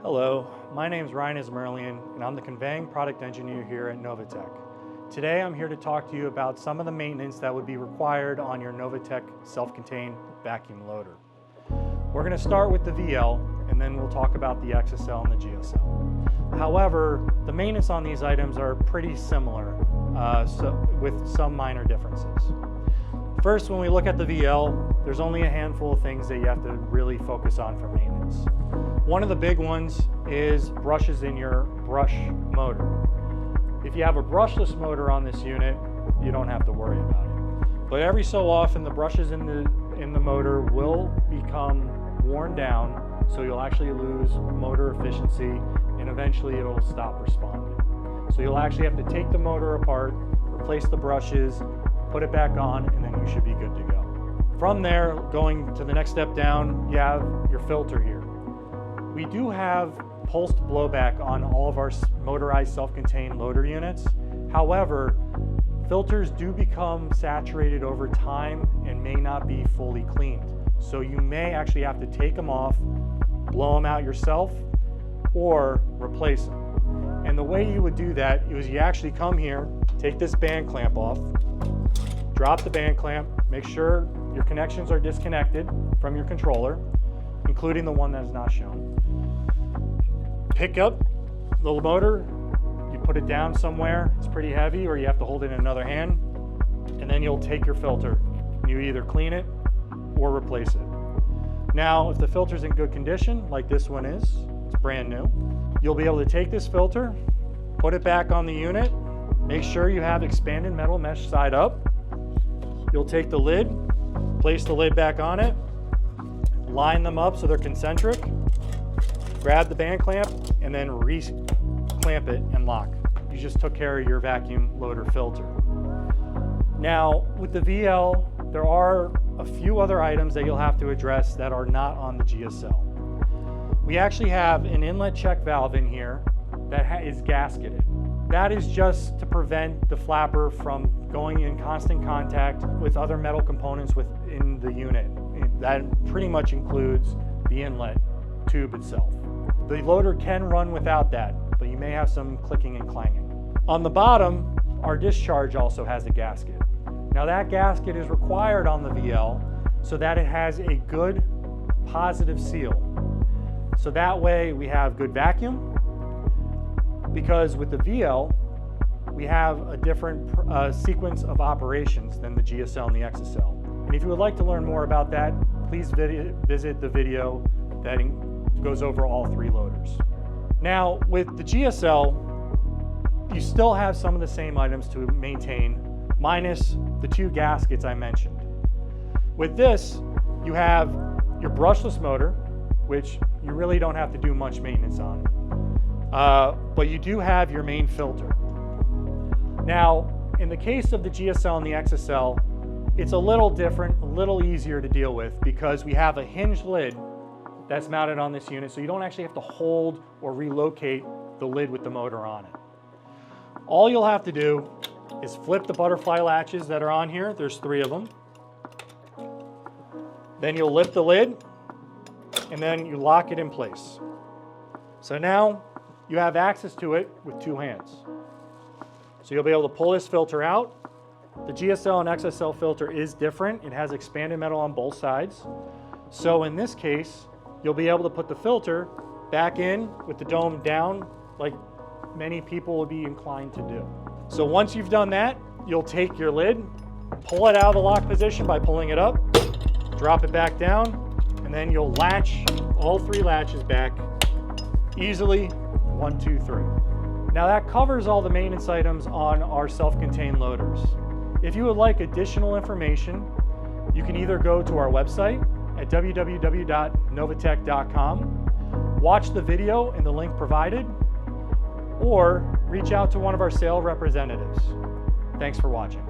Hello, my name is Ryan Ismerlian and I'm the conveying product engineer here at Novatec. Today I'm here to talk to you about some of the maintenance that would be required on your Novatec self-contained vacuum loader. We're going to start with the VL and then we'll talk about the XSL and the GSL. However, the maintenance on these items are pretty similar with some minor differences. First, when we look at the VL, there's only a handful of things that you have to really focus on for maintenance. One of the big ones is brushes in your brush motor. If you have a brushless motor on this unit, you don't have to worry about it. But every so often, the brushes in the motor will become worn down, so you'll actually lose motor efficiency and eventually it'll stop responding. So you'll actually have to take the motor apart, replace the brushes, put it back on, and then you should be good to go. From there, going to the next step down, you have your filter here. We do have pulsed blowback on all of our motorized self-contained loader units. However, filters do become saturated over time and may not be fully cleaned. So you may actually have to take them off, blow them out yourself, or replace them. And the way you would do that is you actually come here, take this band clamp off, drop the band clamp, make sure your connections are disconnected from your controller, including the one that is not shown. Pick up the motor, you put it down somewhere, it's pretty heavy, or you have to hold it in another hand, and then you'll take your filter. You either clean it or replace it. Now, if the filter's in good condition, like this one is, it's brand new, you'll be able to take this filter, put it back on the unit, make sure you have expanded metal mesh side up. You'll take the lid, place the lid back on it, line them up so they're concentric, grab the band clamp, and then re-clamp it and lock. You just took care of your vacuum loader filter. Now, with the VL, there are a few other items that you'll have to address that are not on the GSL. We actually have an inlet check valve in here that is gasketed. That is just to prevent the flapper from going in constant contact with other metal components within the unit. That pretty much includes the inlet tube itself. The loader can run without that, but you may have some clicking and clanging. On the bottom, our discharge also has a gasket. Now that gasket is required on the VL so that it has a good positive seal. So that way we have good vacuum, because with the VL, we have a different sequence of operations than the GSL and the XSL. And if you would like to learn more about that, please visit the video that goes over all three loaders. Now, with the GSL, you still have some of the same items to maintain, minus the two gaskets I mentioned. With this, you have your brushless motor, which you really don't have to do much maintenance on. But you do have your main filter. Now, in the case of the GSL and the XSL, it's a little different, a little easier to deal with because we have a hinged lid that's mounted on this unit, so you don't actually have to hold or relocate the lid with the motor on it. All you'll have to do is flip the butterfly latches that are on here. There's 3 of them. Then you'll lift the lid and then you lock it in place. So now you have access to it with 2 hands. So you'll be able to pull this filter out. The GSL and XSL filter is different. It has expanded metal on both sides. So in this case, you'll be able to put the filter back in with the dome down like many people would be inclined to do. So once you've done that, you'll take your lid, pull it out of the lock position by pulling it up, drop it back down, and then you'll latch all 3 latches back easily. 1, 2, 3. Now that covers all the maintenance items on our self-contained loaders. If you would like additional information, you can either go to our website at www.novatec.com, watch the video in the link provided, or reach out to one of our sales representatives. Thanks for watching.